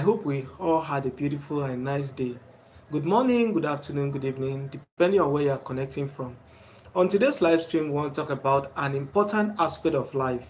hope we all had a beautiful and nice day. Good morning, good afternoon, good evening, depending on where you're connecting from. On today's live stream, we want to talk about an important aspect of life,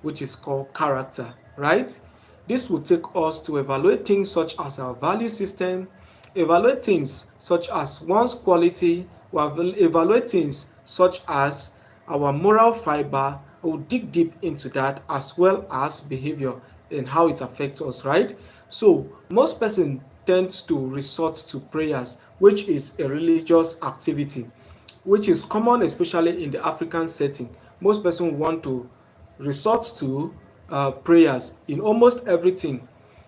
which is called character, right? This will take us to evaluate things such as our value system, evaluate things such as one's quality, we'll evaluate things such as our moral fiber. We'll dig deep into that as well as behavior and how it affects us, right? So most person tends to resort to prayers, which is a religious activity, which is common especially in the African setting. Most person want to resort to prayers in almost everything.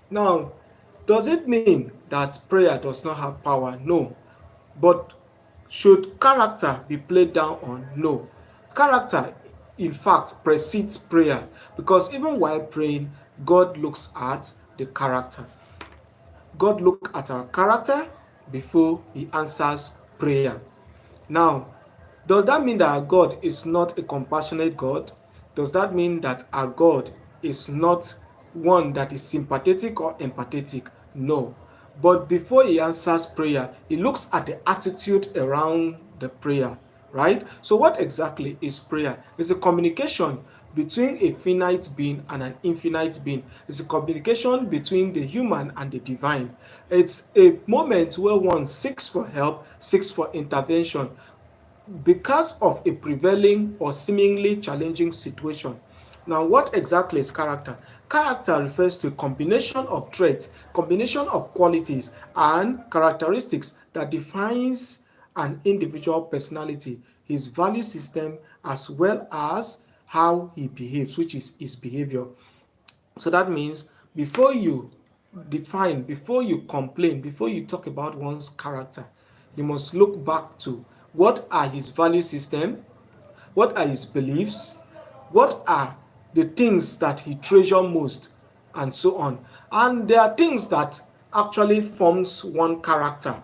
Now, does it mean that prayer does not have power? No. But should character be played down on? No. Character, in fact, precedes prayer, because even while praying, God looks at the character. God looks at our character before he answers prayer. Now, does that mean that our God is not a compassionate God? Does that mean that our God is not one that is sympathetic or empathetic? No. But before he answers prayer, he looks at the attitude around the prayer, right? So what exactly is prayer? It's a communication between a finite being and an infinite being. It's a communication between the human and the divine. It's a moment where one seeks for help, seeks for intervention because of a prevailing or seemingly challenging situation. Now, what exactly is character? Character refers to a combination of traits, combination of qualities and characteristics that defines an individual personality, his value system, as well as how he behaves, which is his behavior. So that means before you define, before you complain, before you talk about one's character, you must look back to what are his value system, what are his beliefs, what are the things that he treasures most, and so on. And there are things that actually forms one character.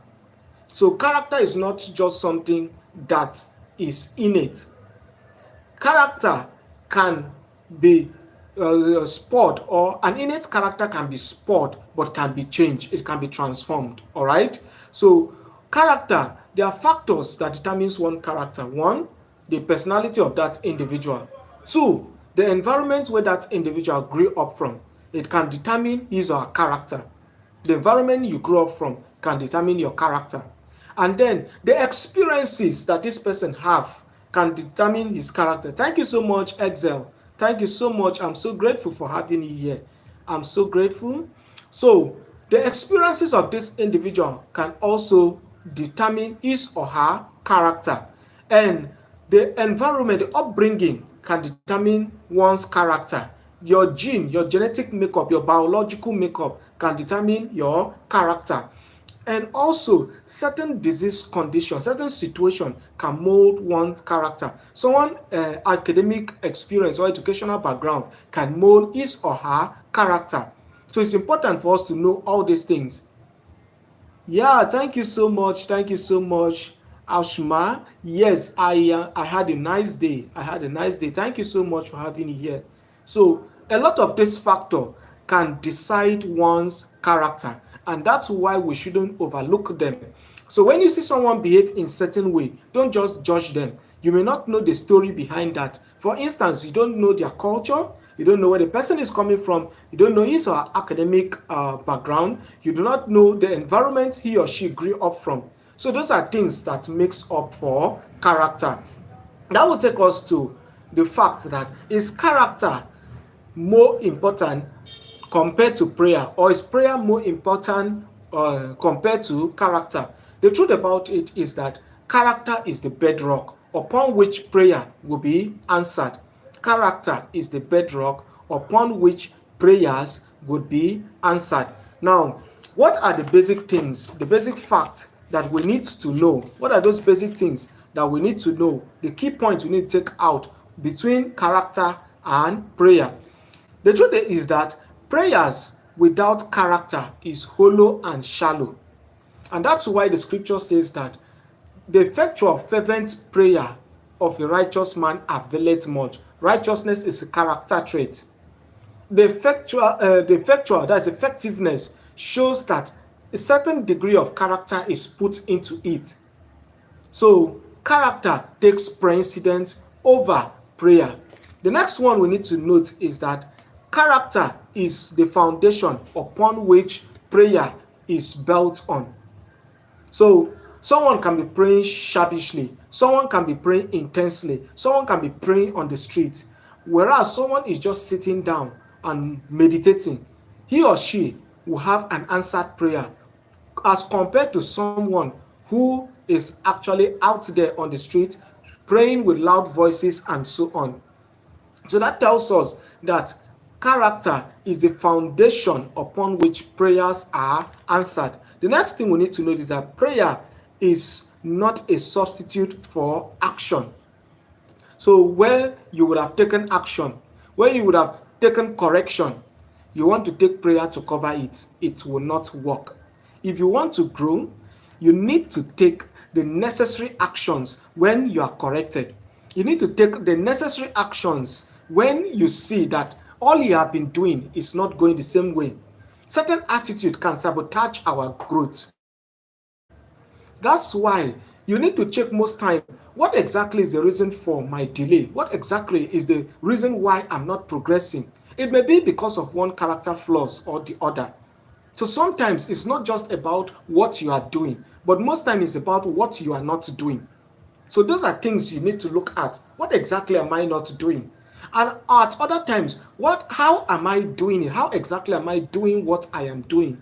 So character is not just something that is innate. Character can be spurred, or an innate character can be spurred but can be changed, it can be transformed. All right, so character, there are factors that determines one character. One, the personality of that individual. Two, the environment where that individual grew up from, it can determine his or her character. The environment you grew up from can determine your character. And then the experiences that this person have can determine his character. Thank you so much, Excel. Thank you so much. I'm so grateful for having you here. I'm so grateful. So the experiences of this individual can also determine his or her character. And the environment, the upbringing can determine one's character. Your gene, your genetic makeup, your biological makeup can determine your character. And also, certain disease conditions, certain situation can mold one's character. Someone academic experience or educational background can mold his or her character. So it's important for us to know all these things. Yeah, thank you so much. Thank you so much, Ashma. Yes, I had a nice day. I had a nice day. Thank you so much for having me here. So a lot of this factor can decide one's character, and that's why we shouldn't overlook them. So when you see someone behave in certain way, don't just judge them. You may not know the story behind that. For instance, you don't know their culture, you don't know where the person is coming from, you don't know his or her academic background, you do not know the environment he or she grew up from. So those are things that makes up for character. That will take us to the fact that is character more important compared to prayer, or is prayer more important compared to character? The truth about it is that character is the bedrock upon which prayer will be answered. Character is the bedrock upon which prayers would be answered. Now, what are the basic things, the basic facts that we need to know? What are those basic things that we need to know? The key points we need to take out between character and prayer. The truth is that prayers without character is hollow and shallow. And that's why the scripture says that the effectual fervent prayer of a righteous man availeth much. Righteousness is a character trait. The effectual, that's effectiveness. shows that a certain degree of character is put into it. So character takes precedence over prayer. The next one we need to note is that character is the foundation upon which prayer is built on. So someone can be praying shabbishly, someone can be praying intensely, someone can be praying on the street, whereas someone is just sitting down and meditating. He or she will have an answered prayer as compared to someone who is actually out there on the street praying with loud voices and so on. So that tells us that character is the foundation upon which prayers are answered. The next thing we need to note is that prayer is not a substitute for action. So where you would have taken action, where you would have taken correction, you want to take prayer to cover it, it will not work. If you want to grow, you need to take the necessary actions when you are corrected. You need to take the necessary actions when you see that all you have been doing is not going the same way. Certain attitude can sabotage our growth. That's why you need to check most time, what exactly is the reason for my delay? What exactly is the reason why I'm not progressing? It may be because of one character flaws or the other. So sometimes it's not just about what you are doing, but most times it's about what you are not doing. So those are things you need to look at. What exactly am I not doing? And at other times, how am I doing it? How exactly am I doing what I am doing?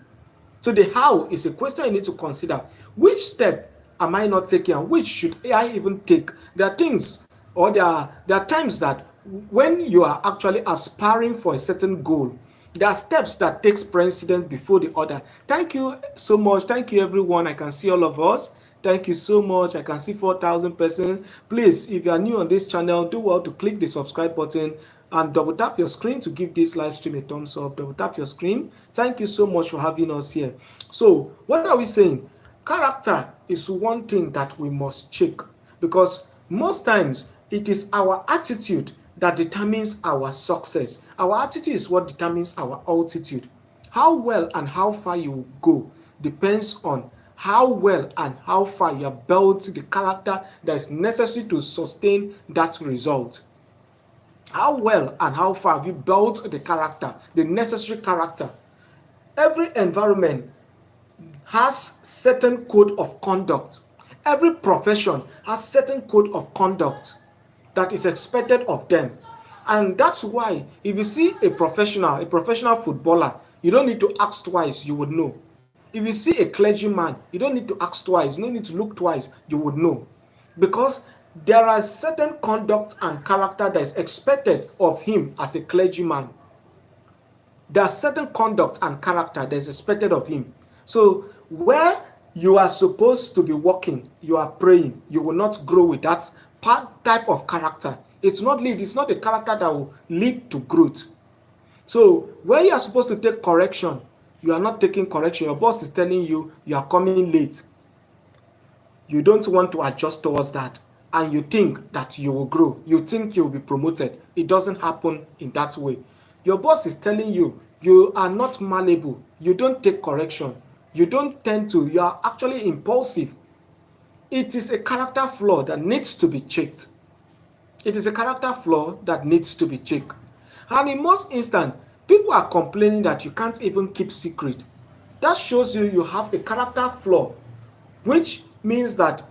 So the how is a question you need to consider. Which step am I not taking and which should I even take? There are things or there are times that when you are actually aspiring for a certain goal, there are steps that takes precedence before the other. Thank you so much. Thank you everyone. I can see all of us. Thank you so much. I can see 4,000 persons. Please, if you are new on this channel, do well to click the subscribe button and double tap your screen to give this live stream a thumbs up. Double tap your screen. Thank you so much for having us here. So what are we saying? Character is one thing that we must check, because most times it is our attitude that determines our success. Our attitude is what determines our altitude. How well and how far you will go depends on how well and how far you have built the character that is necessary to sustain that result. How well and how far have you built the character, the necessary character? Every environment has certain code of conduct. Every profession has certain code of conduct that is expected of them. And that's why if you see a professional footballer, you don't need to ask twice, you would know. If you see a clergyman, you don't need to ask twice, you don't need to look twice, you would know. Because there are certain conduct and character that is expected of him as a clergyman. There are certain conduct and character that is expected of him. So where you are supposed to be working, you are praying, you will not grow with that type of character. It's not a character that will lead to growth. So where you are supposed to take correction, you are not taking correction. Your boss is telling you you are coming late. You don't want to adjust towards that, and you think that you will grow. You think you will be promoted. It doesn't happen in that way. Your boss is telling you you are not malleable. You don't take correction. You are actually impulsive. It is a character flaw that needs to be checked. It is a character flaw that needs to be checked. And in most instances, people are complaining that you can't even keep secret. That shows you have a character flaw, which means that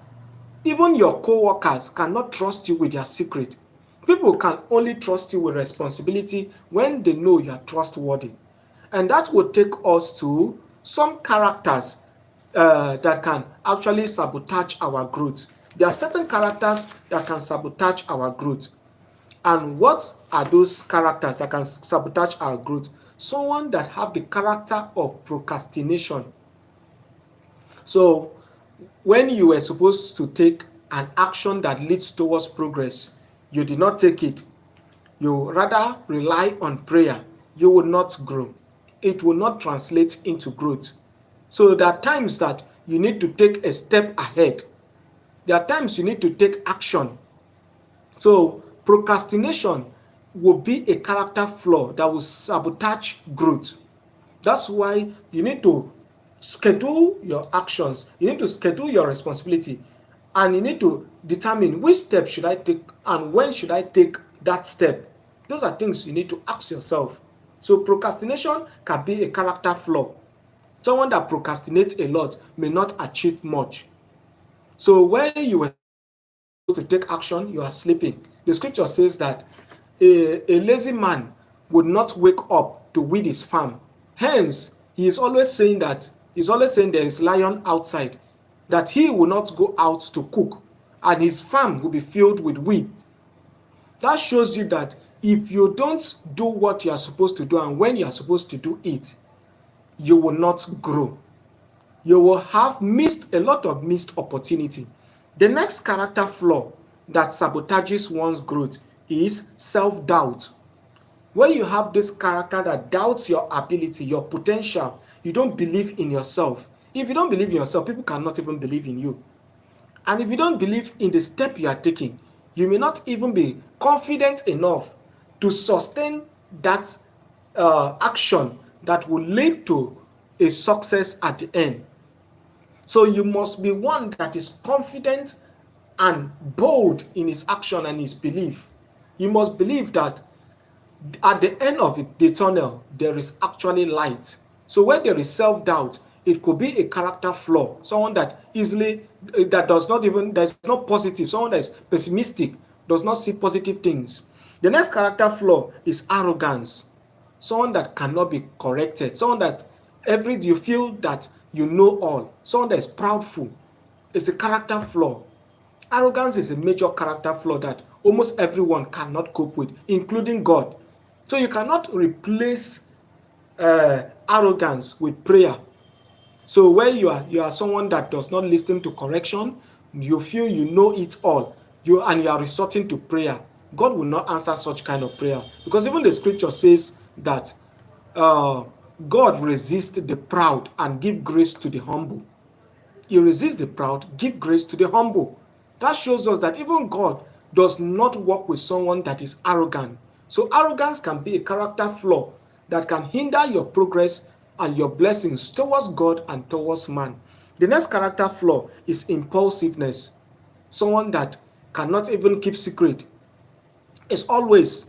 even your co-workers cannot trust you with their secret. People can only trust you with responsibility when they know you are trustworthy. And that will take us to some characters that can actually sabotage our growth. There are certain characters that can sabotage our growth. And what are those characters that can sabotage our growth? Someone that have the character of procrastination. So when you were supposed to take an action that leads towards progress, you did not take it. You rather rely on prayer. You will not grow. It will not translate into growth. So there are times that you need to take a step ahead. There are times you need to take action. So procrastination will be a character flaw that will sabotage growth. That's why you need to schedule your actions, you need to schedule your responsibility, and you need to determine which step should I take and when should I take that step. Those are things you need to ask yourself. So procrastination can be a character flaw. Someone that procrastinates a lot may not achieve much. So when you were supposed to take action, you are sleeping. The scripture says that a lazy man would not wake up to weed his farm. Hence, he's always saying there is lion outside, that he will not go out to cook, and his farm will be filled with weed. That shows you that if you don't do what you are supposed to do and when you are supposed to do it, you will not grow. You will have missed a lot of missed opportunity. The next character flaw that sabotages one's growth is self-doubt. When you have this character that doubts your ability, your potential, you don't believe in yourself. If you don't believe in yourself, people cannot even believe in you. And if you don't believe in the step you are taking, you may not even be confident enough to sustain that action that will lead to a success at the end. So you must be one that is confident and bold in his action and his belief. You must believe that at the end of the tunnel, there is actually light. So when there is self-doubt, it could be a character flaw. Someone that easily, that does not even, that is not positive. Someone that is pessimistic, does not see positive things. The next character flaw is arrogance. Someone that cannot be corrected. Someone that you feel that you know all. Someone that is proudful. It's a character flaw. Arrogance is a major character flaw that almost everyone cannot cope with, including God. So you cannot replace arrogance with prayer. So where you are someone that does not listen to correction, you feel you know it all, you are resorting to prayer. God will not answer such kind of prayer, because even the scripture says that uh, God resists the proud and give grace to the humble. He resists the proud, give grace to the humble. That shows us that even God does not work with someone that is arrogant. So arrogance can be a character flaw that can hinder your progress and your blessings towards God and towards man. The next character flaw is impulsiveness. Someone that cannot even keep secret, is always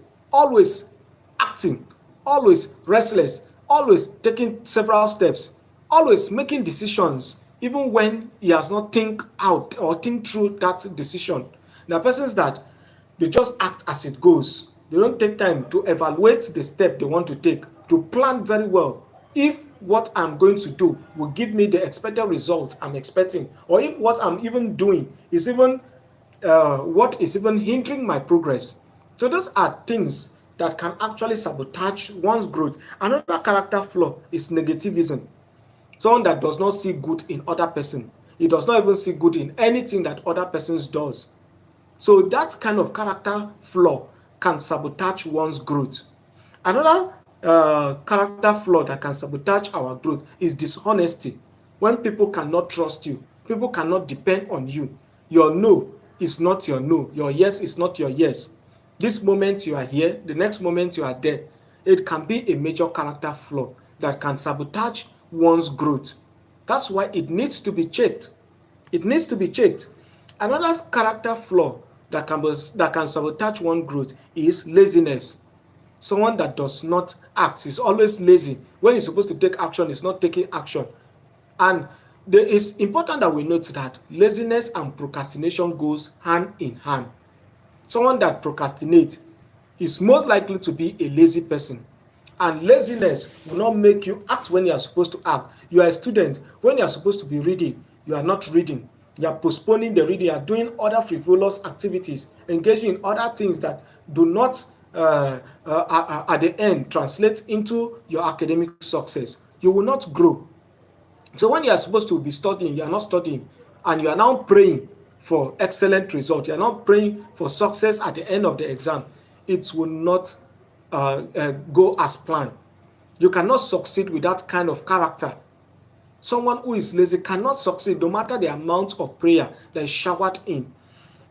acting, always restless, always taking several steps, always making decisions, even when he has not think out or think through that decision. There are persons that they just act as it goes. They don't take time to evaluate the step they want to take, to plan very well. If what I'm going to do will give me the expected result I'm expecting, or if what I'm even doing is even what is even hindering my progress. So those are things that can actually sabotage one's growth. Another character flaw is negativism. Someone that does not see good in other person. He does not even see good in anything that other persons does. So that kind of character flaw can sabotage one's growth. Another character flaw that can sabotage our growth is dishonesty. When people cannot trust you, people cannot depend on you. Your no is not your no. Your yes is not your yes. This moment you are here, the next moment you are there. It can be a major character flaw that can sabotage one's growth. That's why it needs to be checked. It needs to be checked. Another character flaw that can sabotage one's growth is laziness. Someone that does not act is always lazy. When he's supposed to take action, he's not taking action. And it's important that we note that laziness and procrastination goes hand in hand. Someone that procrastinates is most likely to be a lazy person. And laziness will not make you act when you are supposed to act. You are a student. When you are supposed to be reading, you are not reading. You are postponing the reading. You are doing other frivolous activities, engaging in other things that do not, at the end, translate into your academic success. You will not grow. So when you are supposed to be studying, you are not studying, and you are now praying for excellent result. You are not praying for success at the end of the exam. It will not go as planned. You cannot succeed with that kind of character. Someone who is lazy cannot succeed no matter the amount of prayer that is showered in.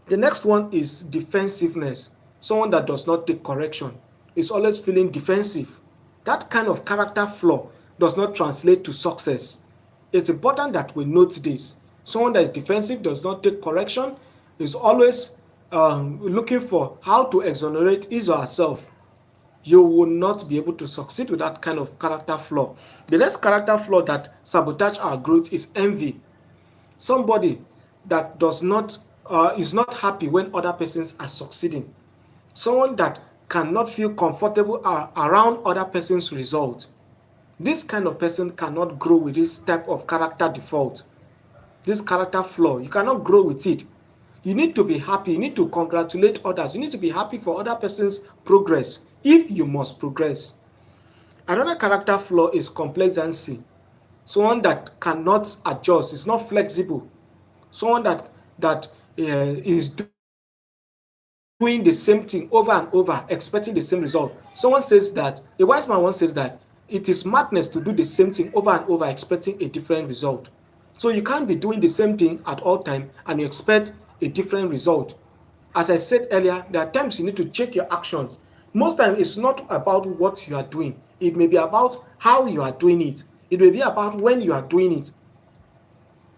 The next one is defensiveness. Someone that does not take correction is always feeling defensive. That kind of character flaw does not translate to success. It's important that we note this. Someone that is defensive, does not take correction, is always looking for how to exonerate his or herself. You will not be able to succeed with that kind of character flaw. The next character flaw that sabotage our growth is envy. Somebody that does not is not happy when other persons are succeeding. Someone that cannot feel comfortable around other person's result. This kind of person cannot grow with this type of character default, this character flaw. You cannot grow with it. You need to be happy. You need to congratulate others. You need to be happy for other person's progress if you must progress. Another character flaw is complacency. Someone that cannot adjust, is not flexible. Someone that is doing the same thing over and over, expecting the same result. Someone says that, a wise man once says that it is madness to do the same thing over and over, expecting a different result. So you can't be doing the same thing at all time and you expect a different result. As I said earlier, there are times you need to check your actions. Most times it's not about what you are doing. It may be about how you are doing it. It may be about when you are doing it.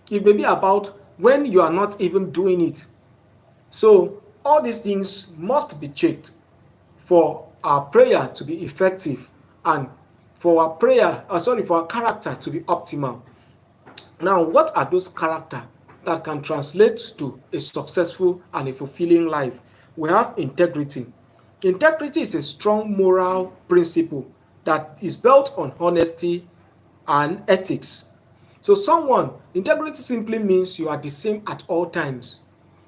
It may be about when you are not even doing it. So all these things must be checked for our prayer to be effective and for for our character to be optimal. Now, what are those character that can translate to a successful and a fulfilling life? We have integrity. Integrity is a strong moral principle that is built on honesty and ethics. So integrity simply means you are the same at all times.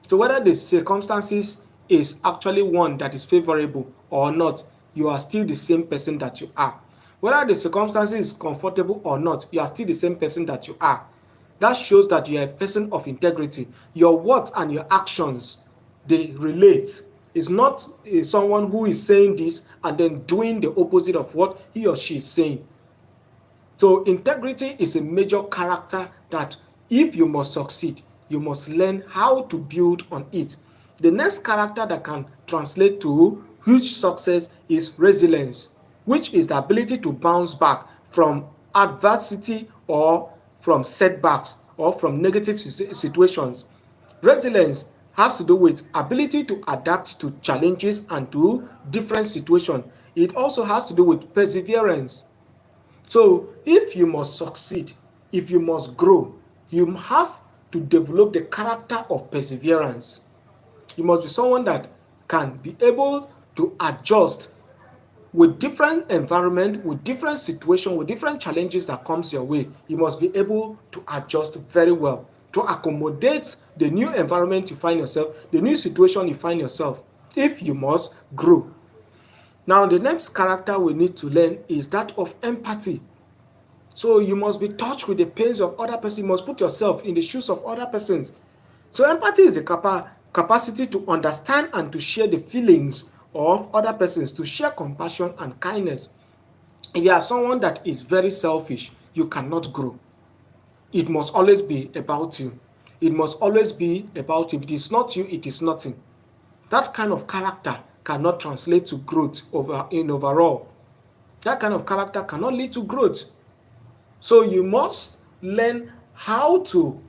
So whether the circumstances is actually one that is favorable or not, you are still the same person that you are. Whether the circumstances is comfortable or not, you are still the same person that you are. That shows that you are a person of integrity. Your words and your actions, they relate. It's not someone who is saying this and then doing the opposite of what he or she is saying. So integrity is a major character that if you must succeed, you must learn how to build on it. The next character that can translate to huge success is resilience, which is the ability to bounce back from adversity or from setbacks or from negative situations. Resilience has to do with ability to adapt to challenges and to different situations. It also has to do with perseverance. So if you must succeed, if you must grow, you have to develop the character of perseverance. You must be someone that can be able to adjust with different environment, with different situation, with different challenges that comes your way. You must be able to adjust very well to accommodate the new environment you find yourself, the new situation you find yourself, if you must grow. Now, the next character we need to learn is that of empathy. So you must be touched with the pains of other persons. You must put yourself in the shoes of other persons. So empathy is the capacity to understand and to share the feelings of other persons, to share compassion and kindness. If you are someone that is very selfish, you cannot grow. It must always be about you. It must always be about you. If it is not you, it is nothing. That kind of character cannot translate to growth overall. That kind of character cannot lead to growth. So you must learn how to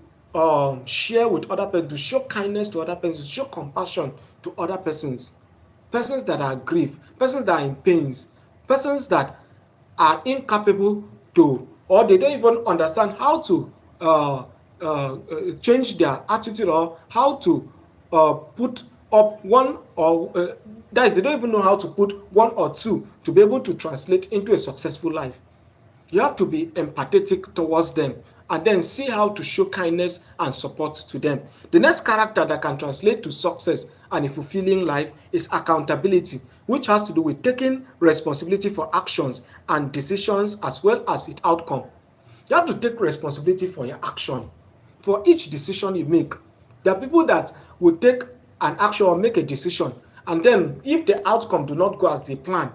share with other persons, to show kindness to other persons, to show compassion to other persons. Persons that are grieved, persons that are in pains, persons that are incapable to, or they don't even understand how to change their attitude or how to put up one or that is, they don't even know how to put one or two to be able to translate into a successful life. You have to be empathetic towards them and then see how to show kindness and support to them. The next character that can translate to success and a fulfilling life is accountability, which has to do with taking responsibility for actions and decisions as well as its outcome. You have to take responsibility for your action, for each decision you make. There are people that will take an action or make a decision, and then if the outcome do not go as they plan,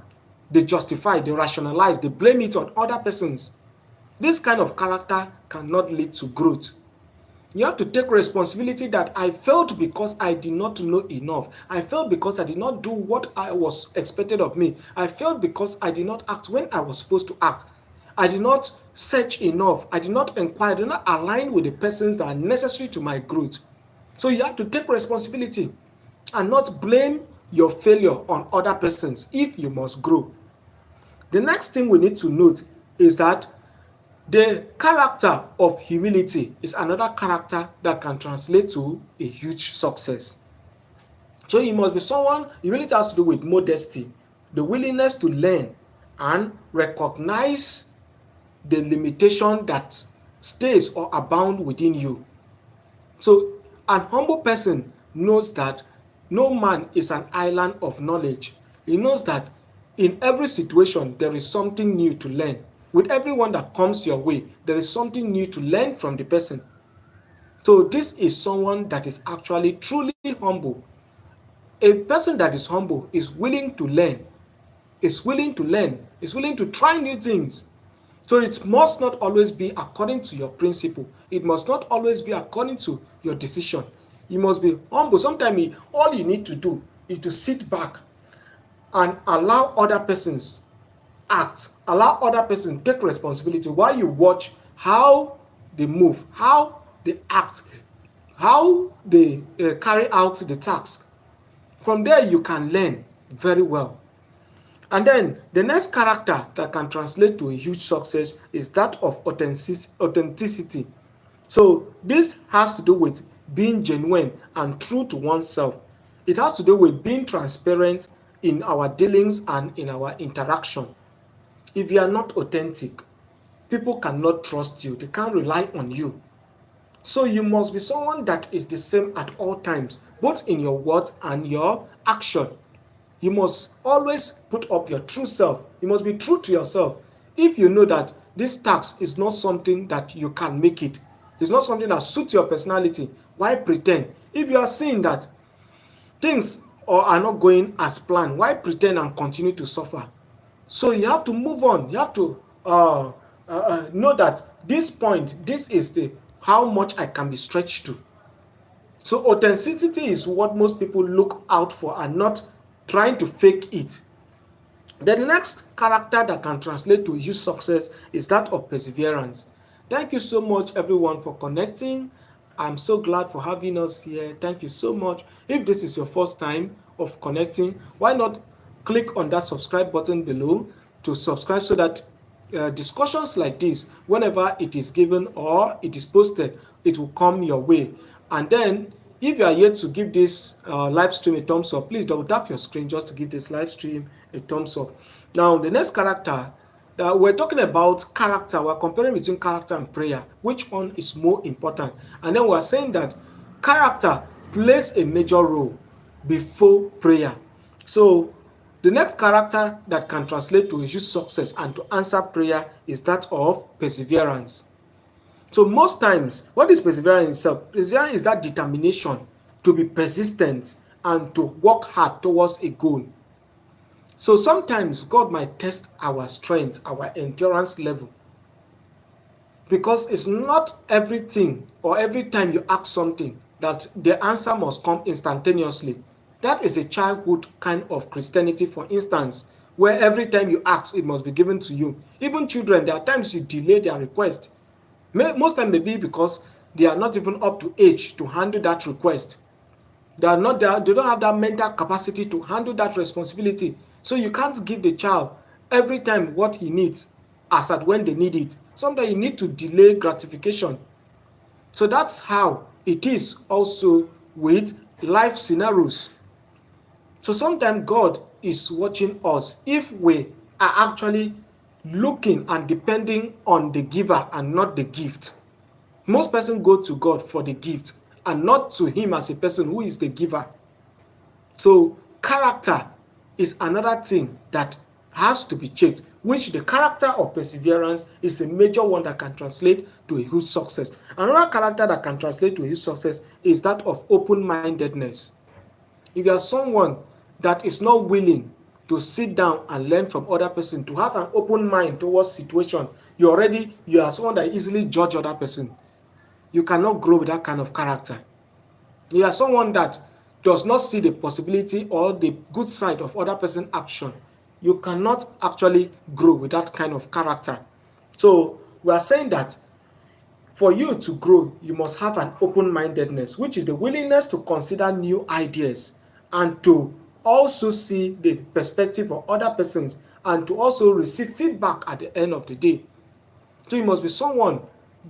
they justify, they rationalize, they blame it on other persons. This kind of character cannot lead to growth. You have to take responsibility that I failed because I did not know enough. I failed because I did not do what I was expected of me. I failed because I did not act when I was supposed to act. I did not search enough, I did not inquire, I did not align with the persons that are necessary to my growth. So you have to take responsibility and not blame your failure on other persons if you must grow. The next thing we need to note is that the character of humility is another character that can translate to a huge success. So you must be someone, humility has to do with modesty, the willingness to learn and recognize the limitation that stays or abound within you. So an humble person knows that no man is an island of knowledge. He knows that in every situation there is something new to learn. With everyone that comes your way, there is something new to learn from the person. So this is someone that is actually truly humble. A person that is humble is willing to learn, is willing to try new things. So it must not always be according to your principle. It must not always be according to your decision. You must be humble. Sometimes all you need to do is to sit back and allow other persons act, allow other persons take responsibility while you watch how they move, how they act, how they carry out the task. From there, you can learn very well. And then the next character that can translate to a huge success is that of authenticity. So this has to do with being genuine and true to oneself. It has to do with being transparent in our dealings and in our interaction. If you are not authentic, people cannot trust you. They can't rely on you. So you must be someone that is the same at all times, both in your words and your action. You must always put up your true self. You must be true to yourself. If you know that this task is not something that you can make it, it's not something that suits your personality, why pretend? If you are seeing that things are not going as planned, why pretend and continue to suffer? So you have to move on. You have to know that this point, this is the how much I can be stretched to. So authenticity is what most people look out for and not trying to fake it. Then the next character that can translate to huge success is that of perseverance. Thank you so much everyone for connecting. I'm so glad for having us here. Thank you so much. If this is your first time of connecting, why not click on that subscribe button below to subscribe so that discussions like this, whenever it is given or it is posted, it will come your way. And then if you are yet to give this live stream a thumbs up, please double tap your screen just to give this live stream a thumbs up. Now the next character that we're talking about, character, we're comparing between character and prayer. Which one is more important? And then we're saying that character plays a major role before prayer. So the next character that can translate to a huge success and to answer prayer is that of perseverance. So most times, what is perseverance itself? Perseverance is that determination to be persistent and to work hard towards a goal. So sometimes God might test our strength, our endurance level. Because it's not everything or every time you ask something that the answer must come instantaneously. That is a childhood kind of Christianity, for instance, where every time you ask, it must be given to you. Even children, there are times you delay their request. Most time maybe because they are not even up to age to handle that request. They don't have that mental capacity to handle that responsibility. So you can't give the child every time what he needs as at when they need it. Sometimes you need to delay gratification. So that's how it is also with life scenarios. So sometimes God is watching us if we are actually looking and depending on the giver and not the gift. Most persons go to God for the gift and not to him as a person who is the giver. So character is another thing that has to be checked, which the character of perseverance is a major one that can translate to a huge success. Another character that can translate to a huge success is that of open-mindedness. If you are someone that is not willing to sit down and learn from other person, to have an open mind towards situation, you are someone that easily judge other person. You cannot grow with that kind of character. You are someone that does not see the possibility or the good side of other person's action. You cannot actually grow with that kind of character. So we are saying that for you to grow, you must have an open-mindedness, which is the willingness to consider new ideas and to also see the perspective of other persons and to also receive feedback at the end of the day. So you must be someone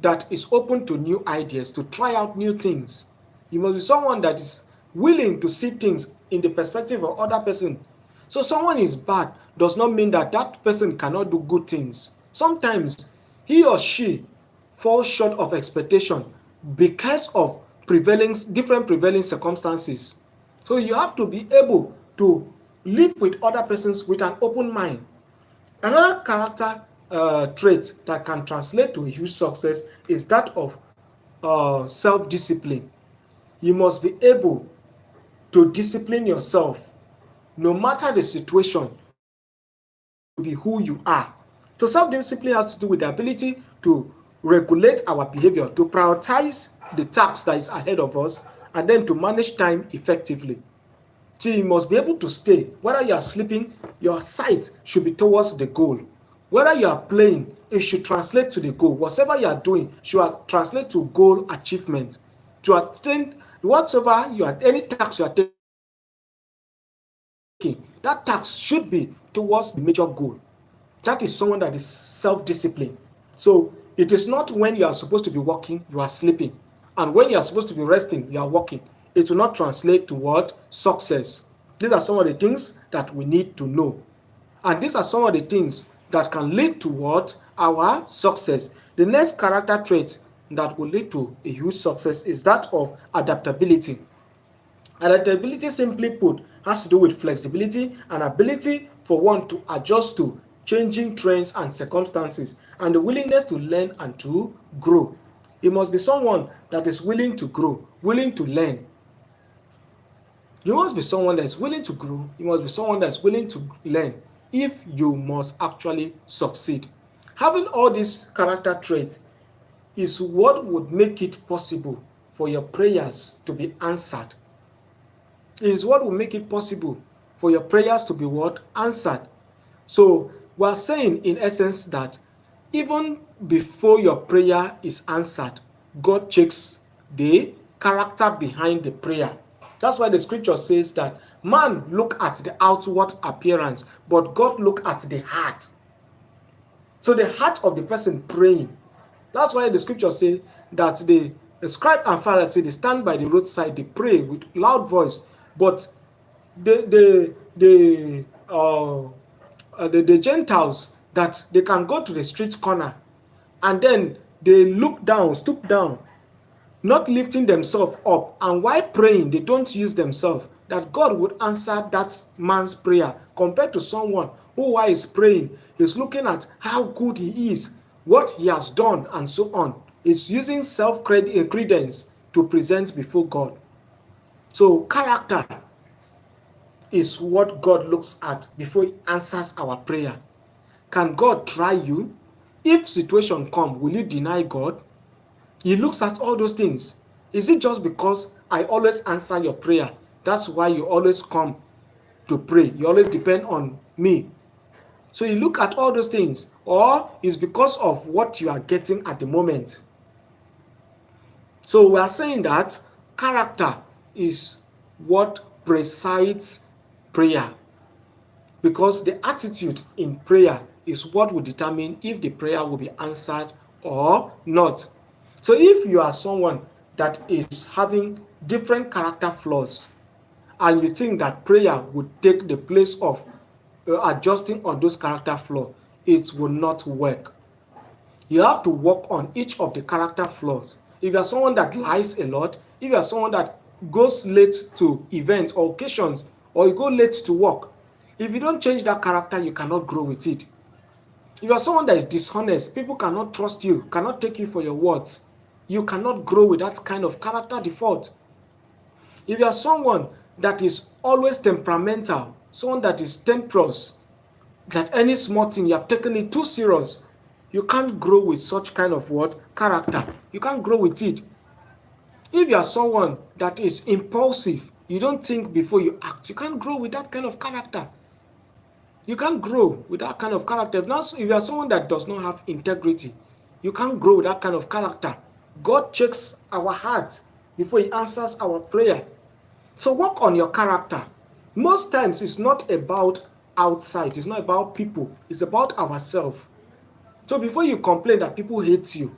that is open to new ideas, to try out new things. You must be someone that is willing to see things in the perspective of other person. So someone is bad does not mean that that person cannot do good things. Sometimes he or she falls short of expectation because of different prevailing circumstances. So you have to be able to live with other persons with an open mind. Another character trait that can translate to a huge success is that of self-discipline. You must be able to discipline yourself no matter the situation. You must be able to be who you are. So self-discipline has to do with the ability to regulate our behavior, to prioritize the task that is ahead of us, and then to manage time effectively. So you must be able to stay. Whether you are sleeping, your sight should be towards the goal. Whether you are playing, it should translate to the goal. Whatever you are doing should translate to goal achievement. To attain whatever you are, any task you are taking, that task should be towards the major goal. That is someone that is self-disciplined. So it is not when you are supposed to be working, you are sleeping. And when you are supposed to be resting, you are working. It will not translate to what? Success. These are some of the things that we need to know. And these are some of the things that can lead to what? Our success. The next character trait that will lead to a huge success is that of adaptability. Adaptability, simply put, has to do with flexibility and ability for one to adjust to changing trends and circumstances, and the willingness to learn and to grow. You must be someone that is willing to grow, willing to learn. You must be someone that is willing to grow. You must be someone that is willing to learn if you must actually succeed. Having all these character traits is what would make it possible for your prayers to be answered. It is what will make it possible for your prayers to be what? Answered. So we are saying in essence that even before your prayer is answered, God checks the character behind the prayer. That's why the scripture says that man look at the outward appearance, but God look at the heart. So the heart of the person praying. That's why the scripture says that the scribe and Pharisee, they stand by the roadside, they pray with loud voice, but the Gentiles, that they can go to the street corner and then they look down, stoop down, not lifting themselves up, and while praying they don't use themselves, that God would answer that man's prayer, compared to someone who, while is praying, is looking at how good he is, what he has done, and so on. Is using self-credence to present before God. So character is what God looks at before he answers our prayer. Can God try you? If situation come, will you deny God? He looks at all those things. Is it just because I always answer your prayer, that's why you always come to pray? You always depend on me. So you look at all those things, or is because of what you are getting at the moment? So we are saying that character is what presides prayer, because the attitude in prayer is what will determine if the prayer will be answered or not. So if you are someone that is having different character flaws and you think that prayer would take the place of adjusting on those character flaws, it will not work. You have to work on each of the character flaws. If you are someone that lies a lot, if you are someone that goes late to events or occasions, or you go late to work, if you don't change that character, you cannot grow with it. If you are someone that is dishonest, people cannot trust you, cannot take you for your words. You cannot grow with that kind of character default. If you are someone that is always temperamental, someone that is temperous, that any small thing you have taken it too serious, you can't grow with such kind of what? Character. You can't grow with it. If you are someone that is impulsive, you don't think before you act, you can't grow with that kind of character. You can't grow with that kind of character. If you are someone that does not have integrity, you can't grow with that kind of character. God checks our heart before He answers our prayer. So work on your character. Most times it's not about outside, it's not about people, it's about ourselves. So before you complain that people hate you,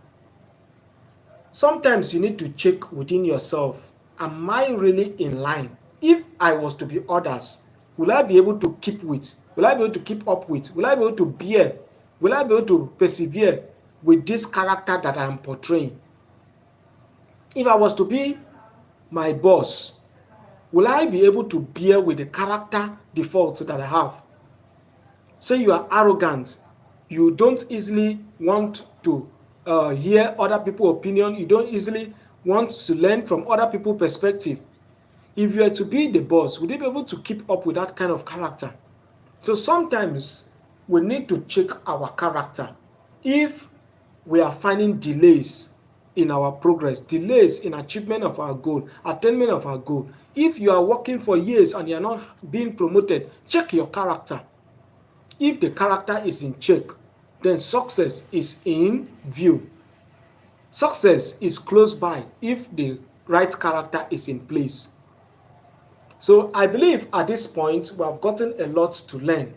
sometimes you need to check within yourself. Am I really in line? If I was to be others, will I be able to keep with? Will I be able to keep up with? Will I be able to bear? Will I be able to persevere with this character that I am portraying? If I was to be my boss, will I be able to bear with the character defaults that I have? Say you are arrogant, you don't easily want to hear other people's opinion, you don't easily want to learn from other people's perspective. If you are to be the boss, would you be able to keep up with that kind of character? So sometimes we need to check our character. If we are finding delays in our progress, delays in achievement of our goal, attainment of our goal, if you are working for years and you are not being promoted, check your character. If the character is in check, then success is in view. Success is close by if the right character is in place. So I believe at this point we have gotten a lot to learn.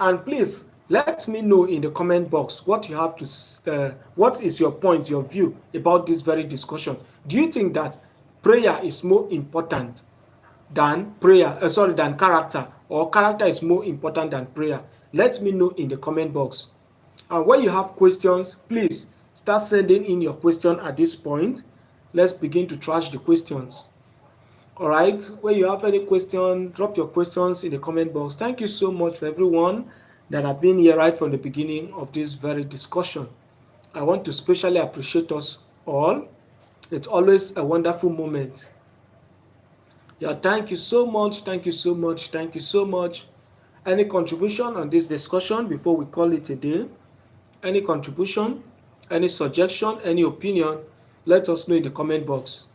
And please let me know in the comment box what you have to what is your point, your view about this very discussion. Do you think that prayer is more important than than character, or character is more important than prayer? Let me know in the comment box. And when you have questions, please start sending in your question at this point. Let's begin to trash the questions. All right, when you have any question, drop your questions in the comment box. Thank you so much for everyone that have been here right from the beginning of this very discussion. I want to specially appreciate us all. It's always a wonderful moment. Yeah, thank you so much. Thank you so much. Thank you so much. Any contribution on this discussion before we call it a day? Any contribution, any suggestion, any opinion? Let us know in the comment box.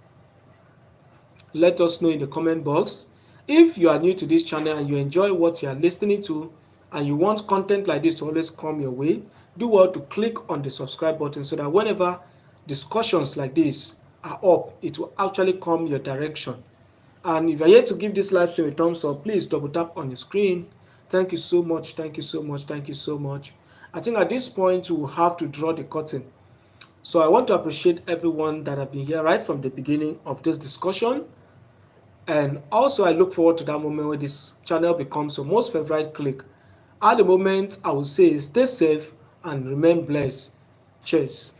Let us know in the comment box. If you are new to this channel and you enjoy what you are listening to and you want content like this to always come your way, do well to click on the subscribe button so that whenever discussions like this are up, it will actually come your direction. And if you are here to give this live stream a thumbs up, please double tap on your screen. Thank you so much. Thank you so much. Thank you so much. I think at this point we will have to draw the curtain. So I want to appreciate everyone that have been here right from the beginning of this discussion. And also I look forward to that moment where this channel becomes your most favorite click. At the moment, I will say stay safe and remain blessed. Cheers.